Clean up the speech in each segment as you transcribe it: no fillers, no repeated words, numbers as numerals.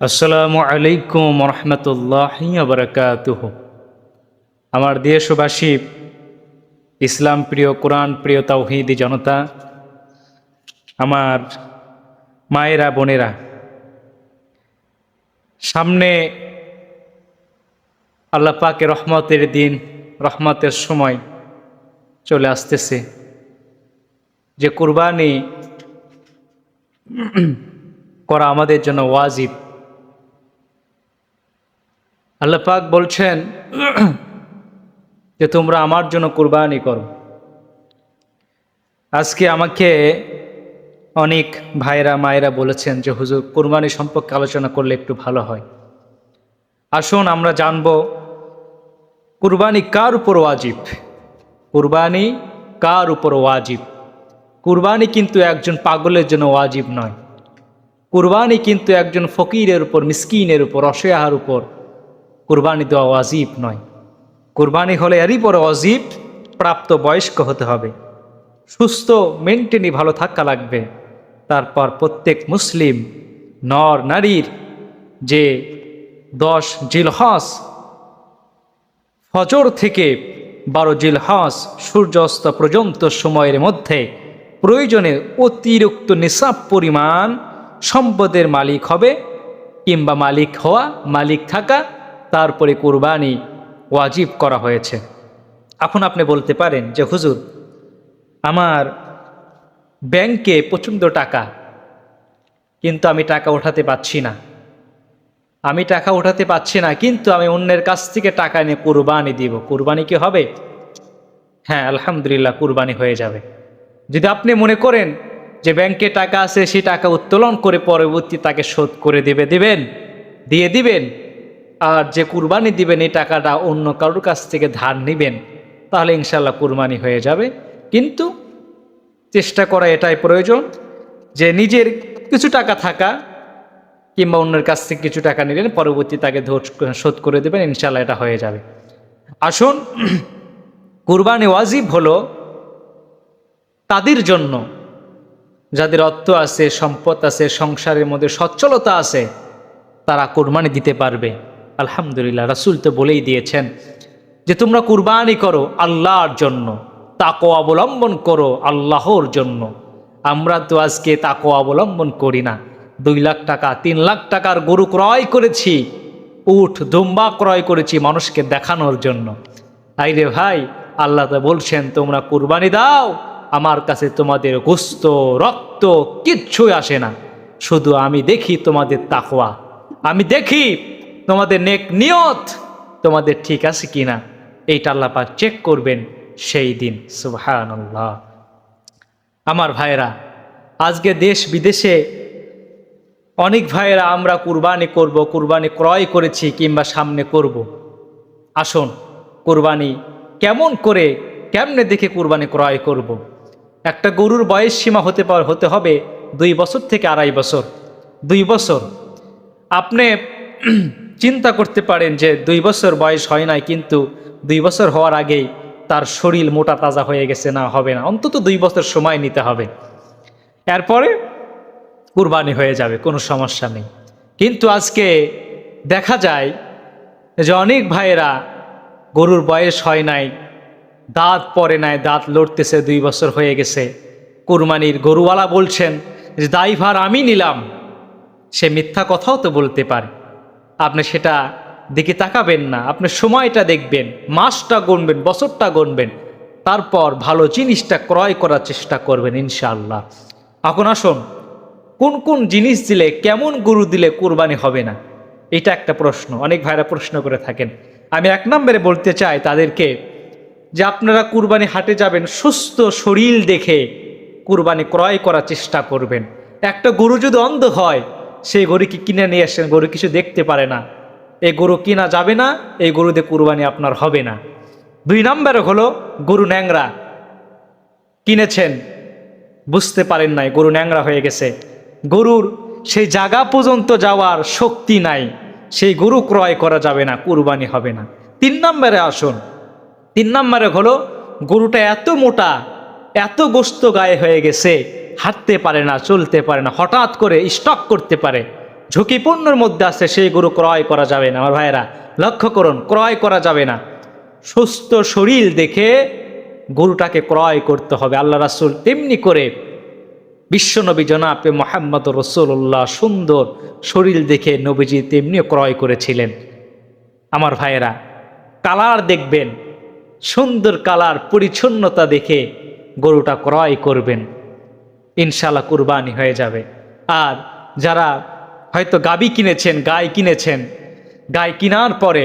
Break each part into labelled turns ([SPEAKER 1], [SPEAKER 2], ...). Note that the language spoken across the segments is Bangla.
[SPEAKER 1] আসসালামু আলাইকুম রহমতুল্লাহি বারাকাতুহু। আমার দেশবাসী, ইসলাম প্রিয়, কোরআন প্রিয় তাওহীদি জনতা, আমার মায়েরা, বোনেরা, সামনে আল্লাহ পাকের রহমতের দিন, রহমতের সময় চলে আসতেছে, যে কুরবানি করা আমাদের জন্য ওয়াজিব। আল্লাহ পাক বলছেন যে তোমরা আমার জন্য কুরবানি করো। আজকে আমাকে অনেক ভাইরা মায়েরা বলেছেন যে হুজুর, কুরবানি সম্পর্কে আলোচনা করলে একটু ভালো হয়। আসুন আমরা জানব কুরবানি কার উপর ওয়াজিব। কুরবানি কার উপর ওয়াজিব? কুরবানি কিন্তু একজন পাগলের জন্য ওয়াজিব নয়। কুরবানি কিন্তু একজন ফকিরের উপর, মিসকিনের উপর, অসহায়ের উপর কুরবানি দেওয়া ওয়াজিব নয়। কুরবানি হলে এরই পর ওয়াজিব প্রাপ্ত বয়স্ক হতে হবে, সুস্থ মেনটেনই ভালো থাকা লাগবে। তারপর প্রত্যেক মুসলিম নর নারীর যে 10 জিলহজ ফজর থেকে 12 জিলহজ সূর্যাস্ত পর্যন্ত সময়ের মধ্যে প্রয়োজনে অতিরিক্ত নিসাব পরিমাণ সম্পদের মালিক হবে, কিংবা মালিক হওয়া, মালিক থাকা, তারপরে কুরবানি ওয়াজিব করা হয়েছে। এখন আপনি বলতে পারেন যে হুজুর, আমার ব্যাংকে প্রচণ্ড টাকা, কিন্তু আমি টাকা উঠাতে পারছি না। কিন্তু আমি অন্যের কাছ থেকে টাকা নিয়ে কুরবানি দিব। কুরবানি কি হবে? হ্যাঁ, আলহামদুলিল্লাহ, কুরবানি হয়ে যাবে। যদি আপনি মনে করেন যে ব্যাংকে টাকা আছে, সেই টাকা উত্তোলন করে পরবর্তী তাকে শোধ করে দিয়ে দিবেন, আর যে কুরবানি দিবেন এই টাকাটা অন্য কারোর কাছ থেকে ধার নেবেন, তাহলে ইনশাল্লাহ কুরবানি হয়ে যাবে। কিন্তু চেষ্টা করা এটাই প্রয়োজন যে নিজের কিছু টাকা থাকা, কিংবা অন্যের কাছ থেকে কিছু টাকা নিলেন, পরবর্তী তাকে শোধ করে দেবেন, ইনশাল্লাহ এটা হয়ে যাবে। আসুন, কুরবানি ওয়াজিব হলো তাদের জন্য যাদের অর্থ আছে, সম্পদ আছে, সংসারের মধ্যে সচ্ছলতা আছে, তারা কুরবানি দিতে পারবে। আলহামদুলিল্লাহ, রাসূল তো বলেই দিয়েছেন যে তোমরা কুরবানি করো আল্লাহর জন্য, তাকওয়া অবলম্বন করো আল্লাহর জন্য। আমরা তো আজকে তাকওয়া অবলম্বন করি না। 2 লাখ টাকা, 3 লাখ টাকার গরু ক্রয় করেছি, উট দুম্বা ক্রয় করেছি মানুষকে দেখানোর জন্য। আইরে ভাই, আল্লাহ তো বলছেন তোমরা কুরবানি দাও, আমার কাছে তোমাদের গোশত রক্ত কিচ্ছুই আসে না, শুধু আমি দেখি তোমাদের তাকওয়া, আমি দেখি তোমাদের নেক নিয়ত, তোমাদের ঠিক আছে কিনা। এইটা আল্লাহ পাক চেক করবেন সেই দিন। সুবহানাল্লাহ। আমার ভাইরা, আজকে দেশ বিদেশে অনেক ভাইয়েরা আমরা কুরবানি করব, কুরবানি ক্রয় করেছি কিংবা সামনে করব। আসুন, কুরবানি কেমনে দেখে কুরবানি ক্রয় করব। একটা গরুর বয়স সীমা হতে হবে 2 বছর থেকে 2.5 বছর। 2 বছর আপনি চিন্তা করতে পারেন যে 2 বছর বয়স হয় নাই, কিন্তু 2 বছর হওয়ার আগেই তার শরীর মোটা তাজা হয়ে গেছে, না হবে না, অন্তত 2 বছর সময় নিতে হবে, এরপরে কুরবানি হয়ে যাবে, কোনো সমস্যা নেই। কিন্তু আজকে দেখা যায় যে অনেক ভাইয়েরা গরুর বয়স হয় নাই, দাঁত পড়ে নাই, দাঁত লড়তেছে, 2 বছর হয়ে গেছে, কুরবানির গরুওয়ালা বলছেন যে দায়ভার আমি নিলাম। সে মিথ্যা কথাও তো বলতে পারে। আপনি সেটা দিকে তাকাবেন না, আপনি সময়টা দেখবেন, মাসটা গুনবেন, বছরটা গুনবেন, তারপর ভালো জিনিসটা ক্রয় করার চেষ্টা করবেন ইনশাআল্লাহ। এখন আসুন, কোন কোন জিনিস দিলে, কেমন গরু দিলে কুরবানি হবে না, এটা একটা প্রশ্ন অনেক ভাইরা প্রশ্ন করে থাকেন। আমি 1 নম্বরে বলতে চাই তাদেরকে যে আপনারা কুরবানি হাটে যাবেন, সুস্থ শরীর দেখে কুরবানি ক্রয় করার চেষ্টা করবেন। একটা গরু যদি অন্ধ হয়, সেই গরুকে কিনে নিয়ে আসেন, গরু কিছু দেখতে পারে না, এই গরু কিনা যাবে না, এই গরু দিয়ে কুরবানি আপনার হবে না। 2 নম্বরে হলো গরু ন্যাংরা, কিনেছেন, বুঝতে পারেন নাই, গরু ন্যাংরা হয়ে গেছে, গরুর সেই জায়গা পর্যন্ত যাওয়ার শক্তি নাই, সেই গরু ক্রয় করা যাবে না, কুরবানি হবে না। 3 নম্বরে আসুন, 3 নম্বরে হলো গরুটা এত মোটা, এত গোস্ত গায়ে হয়ে গেছে, হাঁটতে পারে না, চলতে পারে না, হঠাৎ করে স্টক করতে পারে, ঝুঁকিপূর্ণর মধ্যে আছে সেই গরু ক্রয় করা যাবে না। আমার ভাইয়েরা লক্ষ্য করুন, ক্রয় করা যাবে না। সুস্থ শরীর দেখে গরুটাকে ক্রয় করতে হবে। আল্লাহ রাসূল তেমনি করে বিশ্বনবী জনাবে মুহাম্মদ রাসূলুল্লাহ সুন্দর শরীর দেখে নবীজি তেমনি ক্রয় করেছিলেন। আমার ভাইয়েরা কালার দেখবেন, সুন্দর কালার পরিচ্ছন্নতা দেখে গরুটা ক্রয় করবেন, ইনশাআল্লাহ কুরবানি হয়ে যাবে। আর যারা হয়তো গাবি কিনেছেন, গায়ে কিনেছেন, গায়ে কেনার পরে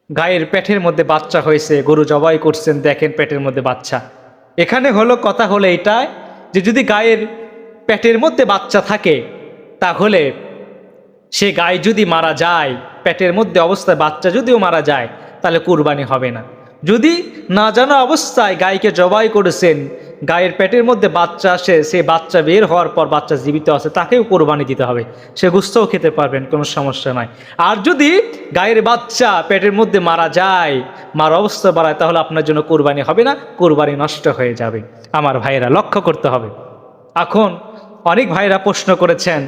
[SPEAKER 1] গায়ের পেটের মধ্যে বাচ্চা হয়েছে, গরু জবাই করছেন, দেখেন পেটের মধ্যে বাচ্চা। এখানে হলো কথা হলো এটাই যে যদি গায়ের পেটের মধ্যে বাচ্চা থাকে তাহলে সে গায়ে যদি মারা যায়, পেটের মধ্যে অবস্থায় বাচ্চা যদিও মারা যায় তাহলে কুরবানি হবে না। যদি না জানা অবস্থায় গাইকে জবাই করেছেন, গায়ের পেটের মধ্যে বাচ্চা আসে, সে বাচ্চা বের হওয়ার পর বাচ্চা জীবিত আছে, তাকেও কোরবানি দিতে হবে, সে গোশতও খেতে পারবেন, কোনো সমস্যা নাই। আর যদি গায়ের বাচ্চা পেটের মধ্যে মারা যায়, মার অবস্থা বাড়ায়, তাহলে আপনার জন্য কোরবানি হবে না, কোরবানি নষ্ট হয়ে যাবে। আমার ভাইয়েরা লক্ষ্য করতে হবে। এখন অনেক ভাইরা প্রশ্ন করেছেন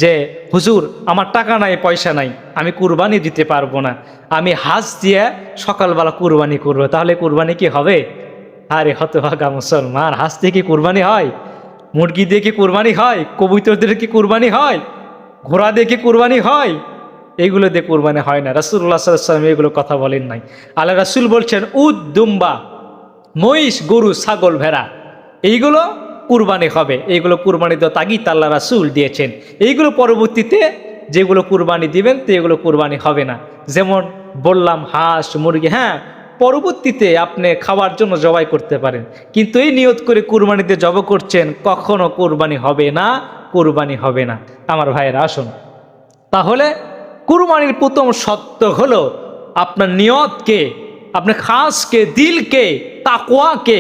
[SPEAKER 1] যে হুজুর আমার টাকা নাই, পয়সা নাই, আমি কুরবানি দিতে পারবো না, আমি হাজ দিয়ে সকালবেলা কুরবানি করবো, তাহলে কুরবানি কি হবে? আরে হতভাগা মুসলমান, হাজ দিয়ে কি কুরবানি হয়? মুরগি দিয়ে কি কুরবানি হয়? কবুতর দিয়ে কি কুরবানি হয়? ঘোড়া দিয়ে কি কুরবানি হয়? এইগুলো দিয়ে কুরবানি হয় না। রাসূলুল্লাহ সাল্লাল্লাহু আলাইহি ওয়াসাল্লাম এগুলো কথা বলেন নাই। আল্লাহ রাসূল বলছেন উট, দুম্বা, মহিষ, গরু, ছাগল, ভেড়া, এইগুলো কুরবানি হবে। এইগুলো কুরবানি দেওয়া তাগিদ আল্লাহ রাসূল দিয়েছেন। এইগুলো পরবর্তীতে যেগুলো কুরবানি দিবেন তো এগুলো কুরবানি হবে না। যেমন বললাম হাঁস, মুরগি, হ্যাঁ পরবর্তীতে আপনি খাওয়ার জন্য জবাই করতে পারেন, কিন্তু এই নিয়ত করে কুরবানিতে জব করছেন, কখনো কুরবানি হবে না, কুরবানি হবে না। আমার ভাইয়েরা আসুন, তাহলে কুরবানির প্রথম শর্ত হলো আপনার নিয়তকে, আপনার খাসকে, দিলকে, তাকওয়াকে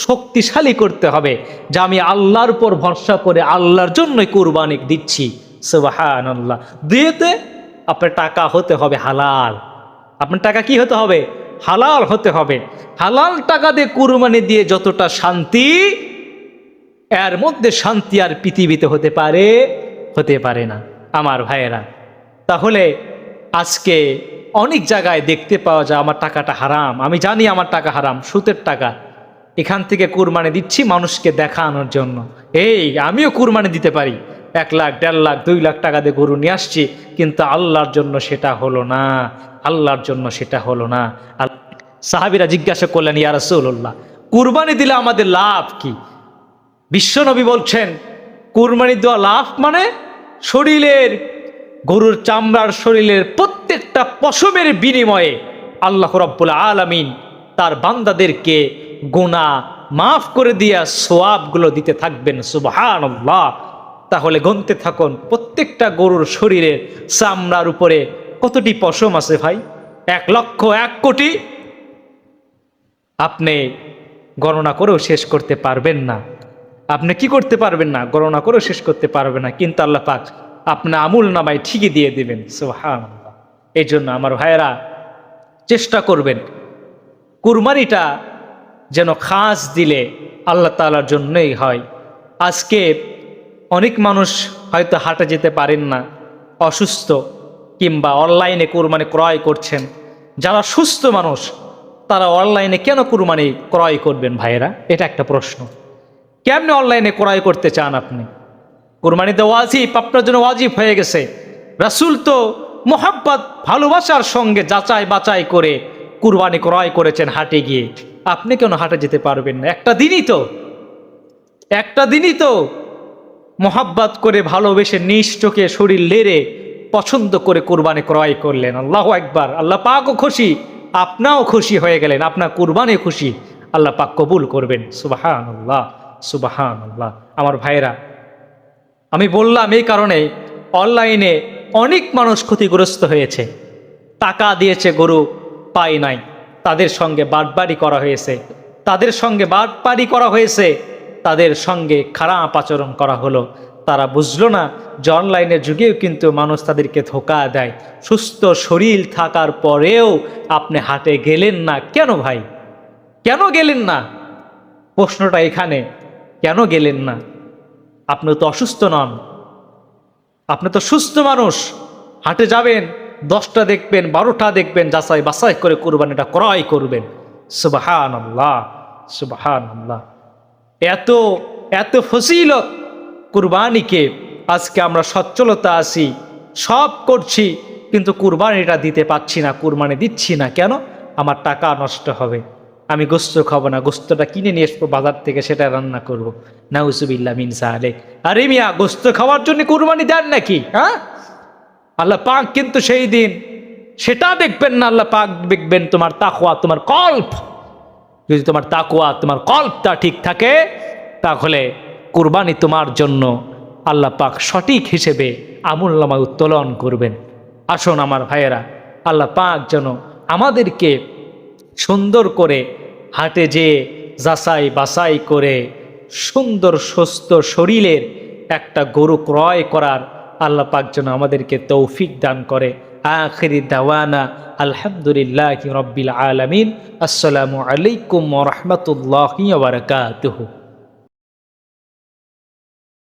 [SPEAKER 1] শক্তিশালী করতে হবে যে আমি আল্লাহর উপর ভরসা করে আল্লাহর জন্যই কুরবানি দিচ্ছি। সুবহানাল্লাহ। দিয়েতে আপনার টাকা হতে হবে হালাল। আপনার টাকা কি হতে হবে? হালাল হতে হবে। হালাল টাকা দিয়ে কুরবানি দিয়ে যতটা শান্তি, এর মধ্যে শান্তি আর পৃথিবীতে হতে পারে না। আমার ভাইয়েরা, তাহলে আজকে অনেক জায়গায় দেখতে পাওয়া যায় আমার টাকাটা হারাম, আমি জানি আমার টাকা হারাম, সুদের টাকা, এখান থেকে কুরবানি দিচ্ছি মানুষকে দেখানোর জন্য, এই আমিও কুরবানি দিতে পারি, 1 লাখ, 1.5 লাখ, 2 লাখ টাকা দিয়ে গরু নিয়ে আসছি, কিন্তু আল্লাহর জন্য সেটা হলো না, আল্লাহর জন্য সেটা হলো না। সাহাবীরা জিজ্ঞাসা করলেন ইয়া রাসূলুল্লাহ, কুরবানি দিলে আমাদের লাভ কি? বিশ্বনবী বলছেন কুরবানি দেওয়া লাভ মানে শরীরের, গরুর চামড়ার শরীরের প্রত্যেকটা পশমের বিনিময়ে আল্লাহ রাব্বুল আলামিন তার বান্দাদেরকে গুনাহ মাফ করে দিয়া সওয়াবগুলো দিতে থাকবেন। সুবহানাল্লাহ। তাহলে গুনতে থাকুন প্রত্যেকটা গরুর শরীরের চামড়ার উপরে কতটি পশম আছে ভাই? 1 লক্ষ, 1 কোটি, আপনি গণনা করেও শেষ করতে পারবেন না। আপনি কি করতে পারবেন না? গণনা করেও শেষ করতে পারবেন না, কিন্তু আল্লাহ পাক আপনার আমল নামায় ঠিকই দিয়ে দিবেন। সুবহানাল্লাহ। এই জন্য আমার ভাইয়েরা চেষ্টা করবেন কুরবানিটা যেন খাস দিলে আল্লাহ তাআলার জন্যই হয়। আজকে অনেক মানুষ হয়তো হাটে যেতে পারেন না, অসুস্থ, কিংবা অনলাইনে কুরবানি ক্রয় করছেন। যারা সুস্থ মানুষ তারা অনলাইনে কেন কুরবানি ক্রয় করবেন ভাইয়েরা? এটা একটা প্রশ্ন। কেমনে অনলাইনে ক্রয় করতে চান আপনি? কুরবানি তো ওয়াজিব, আপনার জন্য ওয়াজিব হয়ে গেছে। রাসূল তো মোহাব্বত, ভালোবাসার সঙ্গে যাচাই বাছাই করে কুরবানি ক্রয় করেছেন হাটে গিয়ে। আপনি কেন হাটে যেতে পারবেন না? একটা দিনই তো মোহাব্বত করে ভালোবেসে নিজ চোখে শরীর লেড়ে পছন্দ করে কুরবানি ক্রয় করলেন। আল্লাহু আকবার। আল্লাহ পাকও খুশি, আপনিও খুশি হয়ে গেলেন, আপনার কুরবানি খুশি, আল্লাহ পাক কবুল করবেন। সুবহানাল্লাহ, সুবহানাল্লাহ। আমার ভাইরা, আমি বললাম এই কারণে অনলাইনে অনেক মানুষ ক্ষতিগ্রস্ত হয়েছে। টাকা দিয়েছে, গরু পায় নাই, তাদের সঙ্গে বাটবাড়ি করা হয়েছে, তাদের সঙ্গে খারাপ আচরণ করা হলো। তারা বুঝলো না যে অনলাইনের যুগেও কিন্তু মানুষ তাদেরকে ধোঁকা দেয়। সুস্থ শরীর থাকার পরেও আপনি হাটে গেলেন না কেন ভাই? কেন গেলেন না? প্রশ্নটা এখানে, কেন গেলেন না? আপনি তো অসুস্থ নন, আপনি তো সুস্থ মানুষ, হাটে যাবেন, 10টা দেখবেন, 12টা দেখবেন, যাচাই বাছাই করে কুরবানিটা ক্রয় করবেন। সুবহানাল্লাহ, সুবহানাল্লাহ। এত এত ফজিলত কুরবানিকে, আজকে আমরা সচ্ছলতা আছি, সব করছি, কিন্তু কুরবানিটা দিতে পারছি না, কুরবানি দিচ্ছি না। কেন? আমার টাকা নষ্ট হবে, আমি গোস্ত খাবো না, গোস্তটা কিনে নিয়ে আসবো বাজার থেকে, সেটা রান্না করবো। নাউজুবিল্লাহ মিন যালিক। আরে মিয়া, গোস্ত খাওয়ার জন্য কুরবানি দেন নাকি? হ্যাঁ, আল্লাহ পাক কিন্তু সেই দিন সেটা দেখবেন না, আল্লাহ পাক দেখবেন তোমার তাকওয়া, তোমার কল্প। যদি তোমার তাকওয়া, তোমার কল্পটা ঠিক থাকে, তাহলে কুরবানি তোমার জন্য আল্লাহ পাক সঠিক হিসেবে আমুলনামায় উত্তোলন করবেন। আসুন আমার ভাইয়েরা, আল্লাহ পাক যেন আমাদেরকে সুন্দর করে হাটে যেয়ে যাচাই বাছাই করে সুন্দর সুস্থ শরীরের একটা গরু ক্রয় করার আল্লাহ পাক যেন আমাদেরকে তৌফিক দান করে। আখিরি দাওয়ানা আলহামদুলিল্লাহি রাব্বিল আলামিন। আসসালামু আলাইকুম ওয়া রাহমাতুল্লাহি ওয়া বারাকাতুহু।